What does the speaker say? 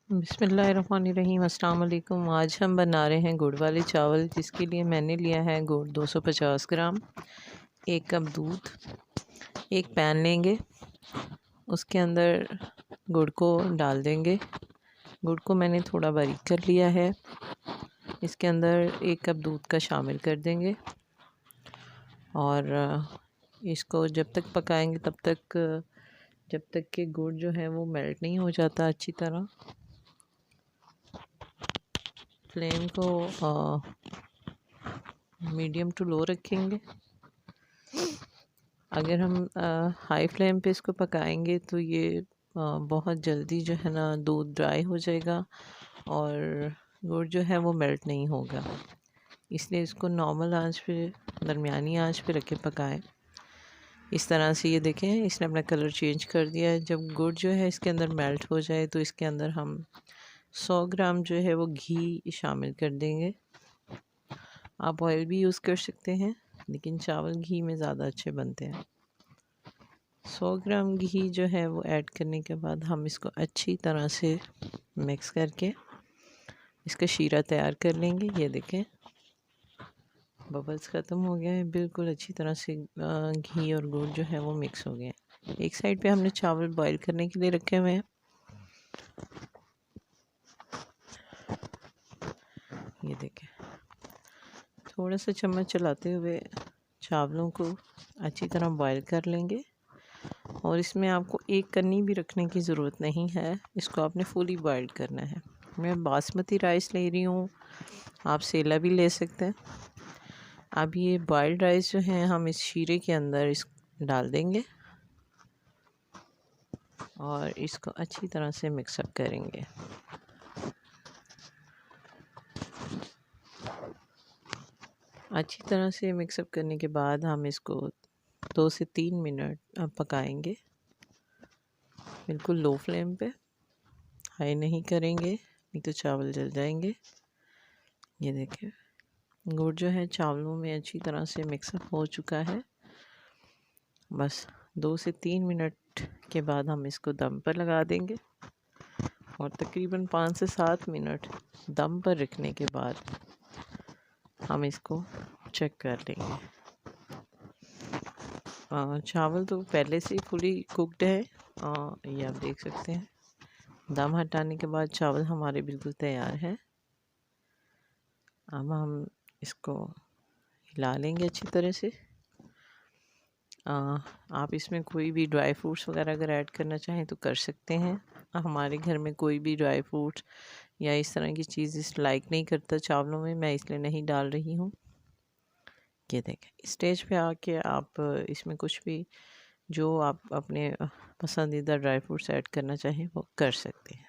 बिस्मिल्लाहिर्रहमानिर्रहीम। अस्सलाम वालेकुम। आज हम बना रहे हैं गुड़ वाले चावल, जिसके लिए मैंने लिया है गुड़ 250 ग्राम, 1 कप दूध। एक पैन लेंगे, उसके अंदर गुड़ को डाल देंगे। गुड़ को मैंने थोड़ा बारीक कर लिया है। इसके अंदर 1 कप दूध का शामिल कर देंगे और इसको जब तक पकाएंगे जब तक कि गुड़ जो है वो मेल्ट नहीं हो जाता अच्छी तरह। फ्लेम को मीडियम टू लो रखेंगे। अगर हम हाई फ्लेम पे इसको पकाएंगे तो ये बहुत जल्दी जो है ना दूध ड्राई हो जाएगा और गुड़ जो है वो मेल्ट नहीं होगा। इसलिए इसको नॉर्मल आंच पे, दरमियानी आंच पे रख के पकाएं। इस तरह से ये देखें, इसने अपना कलर चेंज कर दिया है। जब गुड़ जो है इसके अंदर मेल्ट हो जाए तो इसके अंदर हम 100 ग्राम जो है वो घी शामिल कर देंगे। आप ऑयल भी यूज़ कर सकते हैं, लेकिन चावल घी में ज़्यादा अच्छे बनते हैं। 100 ग्राम घी जो है वो ऐड करने के बाद हम इसको अच्छी तरह से मिक्स करके इसका शीरा तैयार कर लेंगे। ये देखें, बबल्स ख़त्म हो गए हैं, बिल्कुल अच्छी तरह से घी और गुड़ जो है वो मिक्स हो गए हैं। एक साइड पे हमने चावल बॉईल करने के लिए रखे हुए हैं। ये देखें, थोड़ा सा चम्मच चलाते हुए चावलों को अच्छी तरह बॉईल कर लेंगे और इसमें आपको एक कन्नी भी रखने की ज़रूरत नहीं है, इसको आपने फुली बॉईल करना है। मैं बासमती राइस ले रही हूँ, आप सेला भी ले सकते हैं। अब ये बॉइल्ड राइस जो है हम इस शीरे के अंदर इस डाल देंगे और इसको अच्छी तरह से मिक्सअप करेंगे। अच्छी तरह से मिक्सअप करने के बाद हम इसको 2 से 3 मिनट पकाएंगे, बिल्कुल लो फ्लेम पे। हाई नहीं करेंगे, नहीं तो चावल जल जाएंगे। ये देखिए, गुड़ जो है चावलों में अच्छी तरह से मिक्सअप हो चुका है। बस 2 से 3 मिनट के बाद हम इसको दम पर लगा देंगे और तकरीबन 5 से 7 मिनट दम पर रखने के बाद हम इसको चेक कर लेंगे। चावल तो पहले से ही फुली कुकड है, ये आप देख सकते हैं। दम हटाने के बाद चावल हमारे बिल्कुल तैयार हैं। अब हम इसको हिला लेंगे अच्छी तरह से। आप इसमें कोई भी ड्राई फ्रूट्स वगैरह अगर ऐड करना चाहें तो कर सकते हैं। हमारे घर में कोई भी ड्राई फ्रूट्स या इस तरह की चीज़ लाइक नहीं करता चावलों में, मैं इसलिए नहीं डाल रही हूँ। ये देखें, स्टेज पे आके आप इसमें कुछ भी जो आप अपने पसंदीदा ड्राई फ्रूट्स ऐड करना चाहें वो कर सकते हैं।